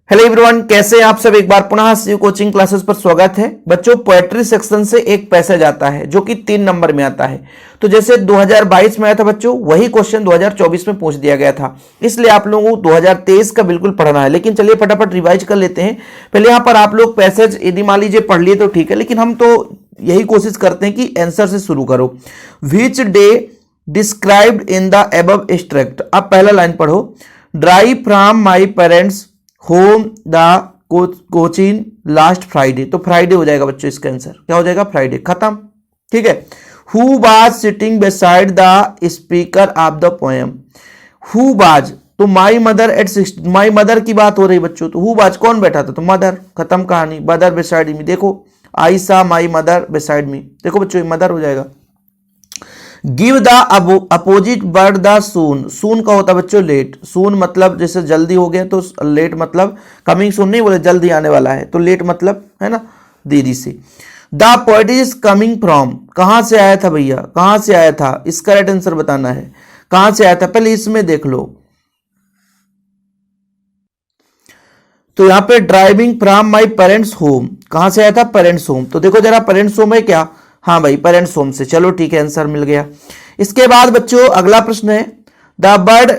Hello everyone, कैसे हैं आप सब। एक बार पुनः सीयू कोचिंग क्लासेस पर स्वागत है। बच्चों, पोएट्री सेक्शन से एक पैसेज आता है जो कि 3 नंबर में आता है। तो जैसे 2022 में आया था बच्चों, वही क्वेश्चन 2024 में पूछ दिया गया था, इसलिए आप लोगों को 2023 का बिल्कुल पढ़ना है। लेकिन चलिए फटाफट रिवाइज कर लेते हैं। पहले यहाँ पर आप लोग पैसेज यदि मान लीजिए पढ़ लिए तो ठीक है, लेकिन हम तो यही कोशिश करते हैं कि आंसर से शुरू करो। Which day described in the above extract. अब पहला लाइन पढ़ो। Drive from my parents home the coaching last Friday. तो फ्राइडे हो जाएगा बच्चों, इसका आंसर क्या हो जाएगा, फ्राइडे। खत्म, ठीक है। Who was sitting beside the speaker of the poem. Who was, तो my mother at 60, my mother की बात हो रही बच्चों, तो हु वाज कौन बैठा था, तो मदर। खत्म कहानी। मदर बिसाइड मी, देखो आई सा माई मदर बिसाइड मी, देखो बच्चों मदर हो जाएगा। Give the opposite word the soon. Soon का होता है बच्चों लेट। सून मतलब जैसे जल्दी हो गया, तो लेट मतलब कमिंग सून नहीं बोले, जल्दी आने वाला है, तो लेट मतलब है ना देरी से। The poet is coming from, कहां से आया था भैया, कहां से आया था, इसका राइट आंसर बताना है। कहां से आया था, पहले इसमें देख लो। तो यहां पे driving from my parents home, कहां से आया था, पेरेंट्स होम। तो देखो जरा पेरेंट्स होम है क्या, हाँ भाई पेरेंट्स होम से, चलो ठीक है आंसर मिल गया। इसके बाद बच्चों अगला प्रश्न है द बर्ड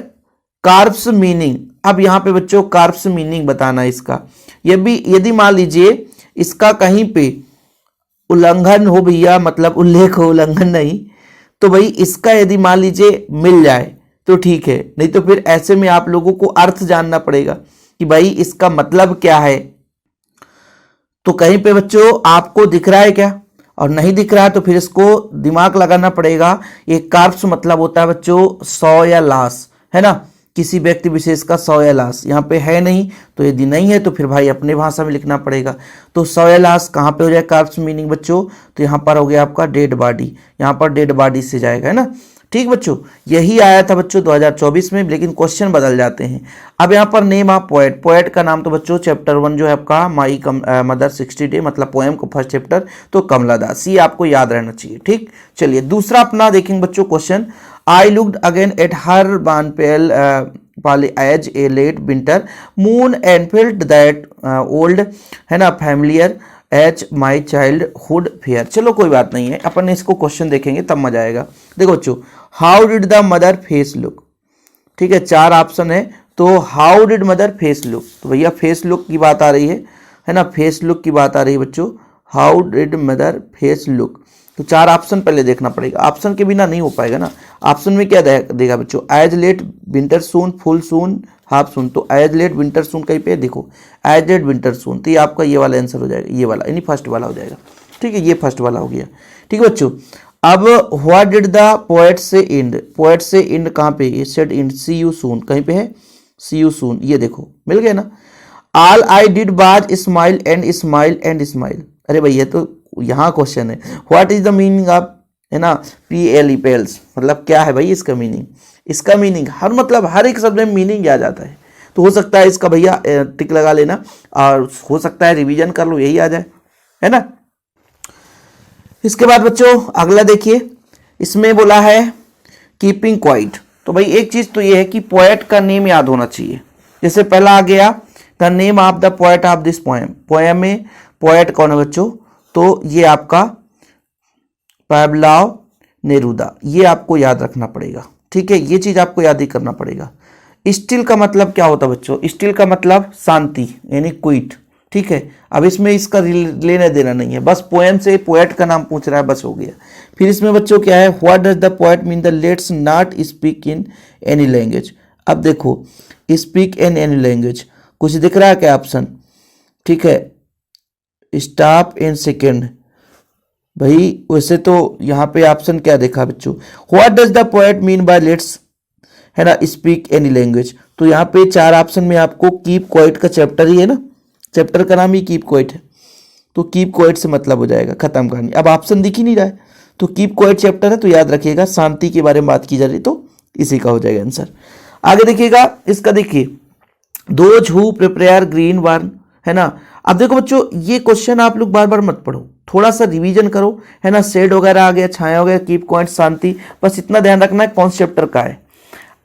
कार्प्स मीनिंग। अब यहां पे बच्चों कार्प्स मीनिंग बताना है इसका। ये भी यदि मान लीजिए इसका कहीं पे उल्लंघन हो भैया, मतलब उल्लेख हो, उल्लंघन नहीं, तो भाई इसका यदि मान लीजिए मिल जाए तो ठीक है, नहीं तो फिर ऐसे में आप लोगों को अर्थ जानना पड़ेगा कि भाई इसका मतलब क्या है। तो कहीं पे बच्चों आपको दिख रहा है क्या, और नहीं दिख रहा है तो फिर इसको दिमाग लगाना पड़ेगा। ये कार्प्स मतलब होता है बच्चों शव या लाश, है ना, किसी व्यक्ति विशेष का शव या लाश। यहाँ पे है नहीं, तो यदि नहीं है तो फिर भाई अपने भाषा में लिखना पड़ेगा। तो शव या लाश कहाँ पे हो जाए कार्प्स मीनिंग बच्चों, तो यहाँ पर हो गया आपका डेड बॉडी, यहाँ पर डेड बॉडी से जाएगा, है ना। ठीक बच्चों, यही आया था बच्चों 2024 में, लेकिन क्वेश्चन बदल जाते हैं। अब यहाँ पर नेम ऑफ पोएट, पोएट का नाम तो बच्चों चैप्टर 1 जो है आपका माई मदर 60 डे, मतलब पोएम को फर्स्ट चैप्टर, तो कमला दास, ये आपको याद रहना चाहिए। ठीक, चलिए दूसरा अपना देखेंगे बच्चों question. I looked again at her wan pale as a late winter moon and felt that old, है ना, familiar ache my childhood fear. चलो कोई बात नहीं है, अपन इसको क्वेश्चन देखेंगे तब मजा आएगा। देखो बच्चों, how did the mother face look, ठीक है, 4 ऑप्शन है, तो how did mother face look, तो भैया फेस लुक की बात आ रही है ना, फेस लुक की बात आ रही है बच्चों। How did mother face look, तो 4 ऑप्शन पहले देखना पड़ेगा, ऑप्शन के बिना नहीं हो पाएगा ना। ऑप्शन में क्या देगा बच्चों, एज लेट विंटर सून, फुल सून, हाफ सून। तो एज लेट विंटर सून कहीं पे देखो, एज लेट विंटर सून, तो ये आपका ये वाला आंसर हो जाएगा, ये वाला यानी फर्स्ट वाला हो जाएगा। ठीक है, ये फर्स्ट वाला हो गया। ठीक है बच्चों, अब what did the poet say and, poet say and कहाँ पे, ये said and see you soon, कहीं पे है सी यू सून, ये देखो मिल गया ना। All I did was smile and smile and smile. अरे भैया तो यहाँ क्वेश्चन है what is the meaning of, है ना, PLE पेल्स, मतलब क्या है भाई इसका मीनिंग। इसका मीनिंग हर मतलब हर एक शब्द में मीनिंग आ जाता है, तो हो सकता है इसका भैया टिक लगा लेना, और हो सकता है रिवीजन कर लो यही आ जाए, है ना। इसके बाद बच्चों अगला देखिए, इसमें बोला है कीपिंग क्वाइट। तो भाई एक चीज तो ये है कि पोएट का नेम याद होना चाहिए। जैसे पहला आ गया the name of the poet of this poem, poem में पोएट कौन है बच्चों, तो ये आपका पाब्लो नेरुदा, ये आपको याद रखना पड़ेगा। ठीक है, ये चीज आपको याद ही करना पड़ेगा। स्टिल का मतलब क्या होता है बच्चों, स्टिल का मतलब शांति यानी क्विट। ठीक है, अब इसमें इसका लेना देना नहीं है, बस पोएम से पोएट का नाम पूछ रहा है, बस हो गया। फिर इसमें बच्चों क्या है, what does the poet mean the let's not speak in any language. अब देखो स्पीक इन एनी लैंग्वेज, कुछ दिख रहा है क्या ऑप्शन, ठीक है, स्टॉप इन सेकेंड। भाई वैसे तो यहाँ पे ऑप्शन क्या देखा बच्चों, what does the poet mean by let's, है ना, स्पीक एनी लैंग्वेज। तो यहाँ पे 4 ऑप्शन में आपको कीप क्वाइट का चैप्टर ही है ना, चैप्टर का नाम ही कीप क्वाइट है, तो कीप क्वाइट से मतलब हो जाएगा, खत्म कहानी। अब ऑप्शन दिख ही नहीं रहा है, तो कीप क्वाइट चैप्टर है, तो याद रखिएगा शांति के बारे में बात की जा रही, तो इसी का हो जाएगा आंसर। आगे देखिएगा, इसका देखिए those who prepare green warn, है ना। अब देखो बच्चों ये क्वेश्चन आप लोग बार बार मत पढ़ो, थोड़ा सा रिवीजन करो, है ना। शेड वगैरह आ गया, छाया हो गया, कीप क्वाइट, शांति, बस इतना ध्यान रखना है कौन चैप्टर का है।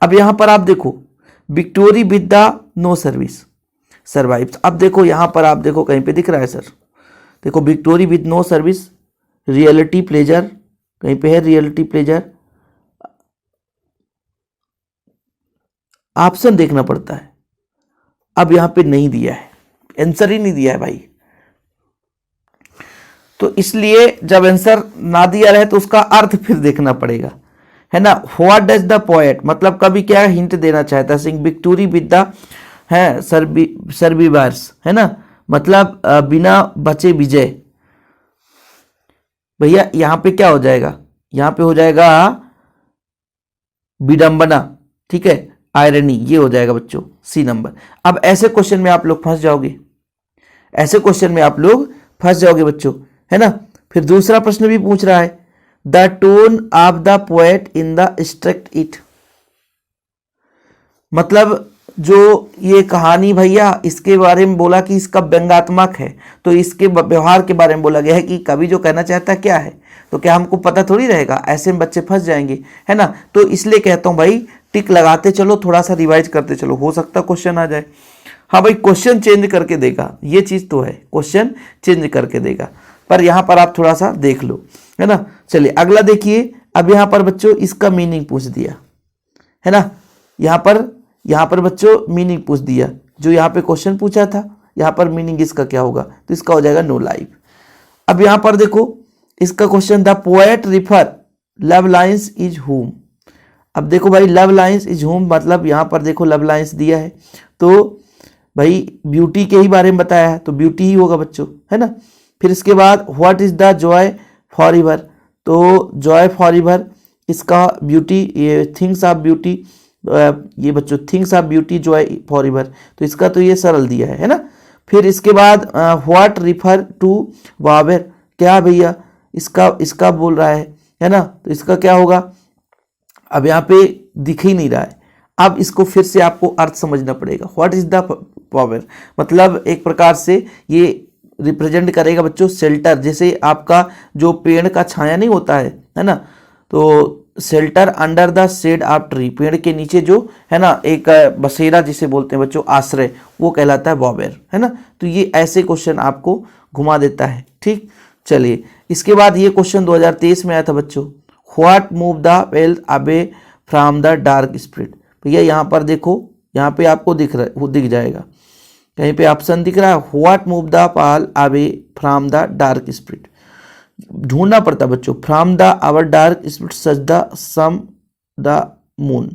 अब यहां पर आप देखो victory with the no service, survives. अब देखो यहाँ पर आप देखो कहीं पे दिख रहा है सर, देखो victory with no service, reality pleasure, कहीं पे है रियलिटी प्लेजर, ऑप्शन देखना पड़ता है। अब यहाँ पे नहीं दिया है, आंसर ही नहीं दिया है भाई। तो इसलिए जब आंसर ना दिया रहे तो उसका अर्थ फिर देखना पड़ेगा, है ना। व्हाट डज द पोएट, मतलब कभी क्या हिंट देना चाहता है, सिंग विक्टोरी विद द है सर्विवर्स, है ना, मतलब बिना बचे विजय। भैया यहाँ पे क्या हो जाएगा, यहाँ पे हो जाएगा विडंबना, ठीक है, आयरनी, ये हो जाएगा बच्चों सी नंबर। अब ऐसे क्वेश्चन में आप लोग फंस जाओगे, ऐसे क्वेश्चन में आप लोग फंस जाओगे बच्चों, है ना। फिर दूसरा प्रश्न भी पूछ रहा है, the tone of the poet in the struct it, मतलब जो ये कहानी भैया इसके बारे में बोला कि इसका व्यंग्यात्मक है, तो इसके व्यवहार के बारे में बोला गया है कि कवि जो कहना चाहता है क्या है, तो क्या हमको पता थोड़ी रहेगा, ऐसे में बच्चे फंस जाएंगे, है ना। तो इसलिए कहता हूं भाई टिक लगाते चलो, थोड़ा सा रिवाइज करते चलो, हो सकता है क्वेश्चन आ जाए। हाँ भाई क्वेश्चन चेंज करके देगा, ये चीज तो है, क्वेश्चन चेंज करके देगा, पर यहां पर आप थोड़ा सा देख लो, है ना। चलिए अगला देखिए, अब यहां पर बच्चों इसका मीनिंग पूछ दिया, है ना, यहां पर बच्चों मीनिंग पूछ दिया, जो यहां पे क्वेश्चन पूछा था, यहां पर मीनिंग इसका क्या होगा, तो इसका हो जाएगा नो लाइफ। अब यहां पर देखो इसका question, the poet refer love lines is हुम। अब देखो भाई लव लाइन्स इज हुम, मतलब यहां पर देखो लव लाइन्स दिया है, तो भाई ब्यूटी के ही बारे में बताया है, तो ब्यूटी ही होगा बच्चों, है ना। फिर इसके बाद what is the Joy for ever, तो जॉय फॉर एवर इसका ब्यूटी, ये थिंग्स ऑफ ब्यूटी, ये बच्चों things of beauty Joy for ever, तो इसका तो ये सरल दिया है ना। फिर इसके बाद व्हाट रिफर टू वावेर, क्या भैया इसका बोल रहा है ना, तो इसका क्या होगा, अब यहाँ पे दिख ही नहीं रहा है, अब इसको फिर से आपको अर्थ समझना पड़ेगा। व्हाट इज द पावर, मतलब एक प्रकार से ये रिप्रेजेंट करेगा बच्चों शेल्टर, जैसे आपका जो पेड़ का छाया नहीं होता है ना, तो shelter under the shade of tree, पेड़ के नीचे जो है ना एक बसेरा जिसे बोलते हैं बच्चों, आश्रय, वो कहलाता है बॉबेर, है ना। तो ये ऐसे क्वेश्चन आपको घुमा देता है, ठीक। चलिए इसके बाद ये क्वेश्चन 2023 में आया था बच्चों, what move the wealth away from the dark spirit. भैया यहाँ पर देखो, यहाँ पे आपको दिख रहा है, वो दिख जाएगा, कहीं पे ऑप्शन दिख रहा है, what move the pal away from the dark spirit, ढूंढना पड़ता बच्चों, from the our dark spirit such the some the moon,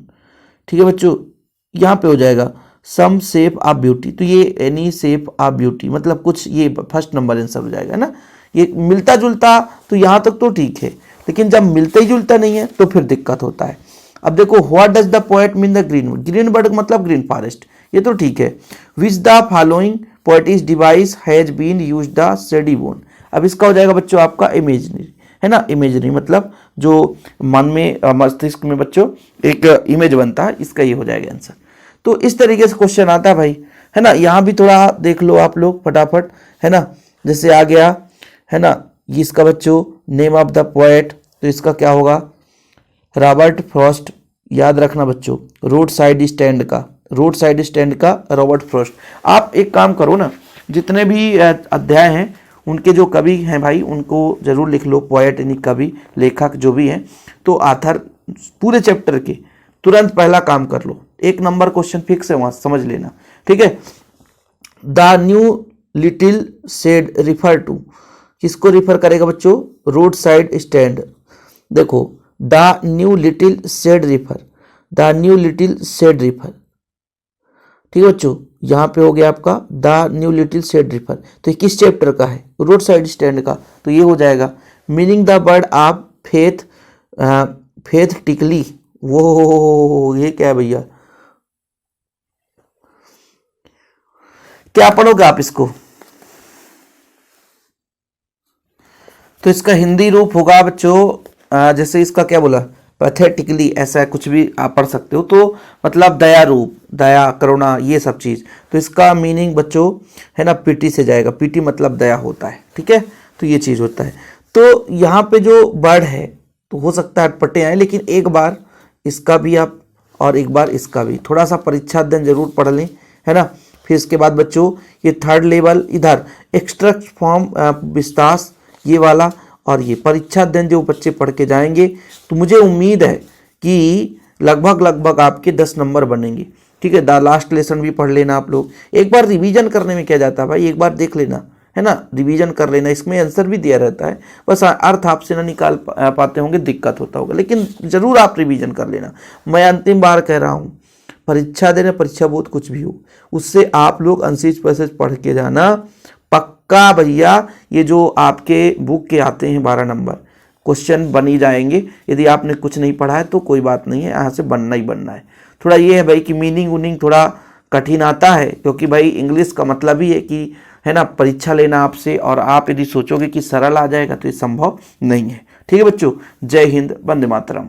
ठीक है बच्चों। यहाँ पे हो जाएगा सम शेप ऑफ ब्यूटी, तो ये एनी शेप ऑफ ब्यूटी, मतलब कुछ, ये फर्स्ट नंबर आंसर हो जाएगा ना। ये मिलता जुलता तो यहाँ तक तो ठीक है, लेकिन जब मिलता ही जुलता नहीं है तो फिर दिक्कत होता है। अब देखो what does the poet mean the green, green bird मतलब ग्रीन फॉरेस्ट, ये तो ठीक है। Which the following poetic device has been use the shady bone, अब इसका हो जाएगा बच्चों आपका इमेजिनरी, है ना, इमेजरी मतलब जो मन में मस्तिष्क में बच्चों एक इमेज बनता है, इसका ये हो जाएगा आंसर। तो इस तरीके से क्वेश्चन आता है भाई, है ना। यहाँ भी थोड़ा देख लो आप लोग फटाफट, है ना, जैसे आ गया, है ना, ये इसका बच्चों नेम ऑफ द पोएट, तो इसका क्या होगा, रॉबर्ट फ्रॉस्ट, याद रखना बच्चों, रोड साइड स्टैंड का, रोड साइड स्टैंड का रॉबर्ट फ्रॉस्ट। आप एक काम करो ना, जितने भी अध्याय हैं उनके जो कवि हैं भाई उनको जरूर लिख लो, पोएट यानी कवि लेखक जो भी हैं, तो आथर पूरे चैप्टर के तुरंत पहला काम कर लो, एक नंबर क्वेश्चन फिक्स है वहां, समझ लेना, ठीक है। The new little shed refer to, किसको रिफर करेगा बच्चों, रोड साइड स्टैंड। देखो the new little shed refer, the new little shed refer, ठीक है बच्चों। यहाँ पे हो गया आपका the new little shed refer, तो ये किस चैप्टर का है, रोड साइड स्टैंड का, तो ये हो जाएगा meaning the bird of faith, faith टिकली, वो ये क्या है भैया, क्या पढ़ोगे आप इसको, तो इसका हिंदी रूप होगा बच्चों, जैसे इसका क्या बोला, पैथेटिकली, ऐसा कुछ भी आप पढ़ सकते हो, तो मतलब दया रूप, दया करुणा ये सब चीज, तो इसका मीनिंग बच्चों है ना पीटी से जाएगा, पीटी मतलब दया होता है, ठीक है, तो ये चीज होता है। तो यहाँ पे जो वर्ड है तो हो सकता है अटपटे आए, लेकिन एक बार इसका भी आप और एक बार इसका भी थोड़ा सा परीक्षा अध्ययन जरूर पढ़ लें, है ना, फिर इसके बाद बच्चों ये थर्ड लेवल, इधर एक्सट्रैक्ट फ्रॉम विस्तास ये वाला, और ये परीक्षा दिन जो बच्चे पढ़ के जाएंगे तो मुझे उम्मीद है कि लगभग आपके 10 नंबर बनेंगे। ठीक है, द लास्ट लेसन भी पढ़ लेना आप लोग। एक बार रिवीजन करने में क्या जाता है भाई, एक बार देख लेना है ना, रिवीजन कर लेना, इसमें आंसर भी दिया रहता है, बस अर्थ आपसे ना निकाल पाते होंगे, दिक्कत होता होगा, लेकिन ज़रूर आप रिवीजन कर लेना। मैं अंतिम बार कह रहा हूँ, परीक्षा देना, परीक्षा बहुत कुछ भी हो, उससे आप लोग अनसीज पैसेज पढ़ के जाना पक्का भैया। ये जो आपके बुक के आते हैं 12 नंबर क्वेश्चन बन ही जाएंगे। यदि आपने कुछ नहीं पढ़ा है तो कोई बात नहीं है, यहाँ से बनना ही बनना है। थोड़ा ये है भाई कि मीनिंग उनिंग थोड़ा कठिन आता है, क्योंकि भाई इंग्लिश का मतलब ही है कि है ना परीक्षा लेना आपसे, और आप यदि सोचोगे कि सरल आ जाएगा तो ये संभव नहीं है। ठीक है बच्चों, जय हिंद, वंदे मातरम।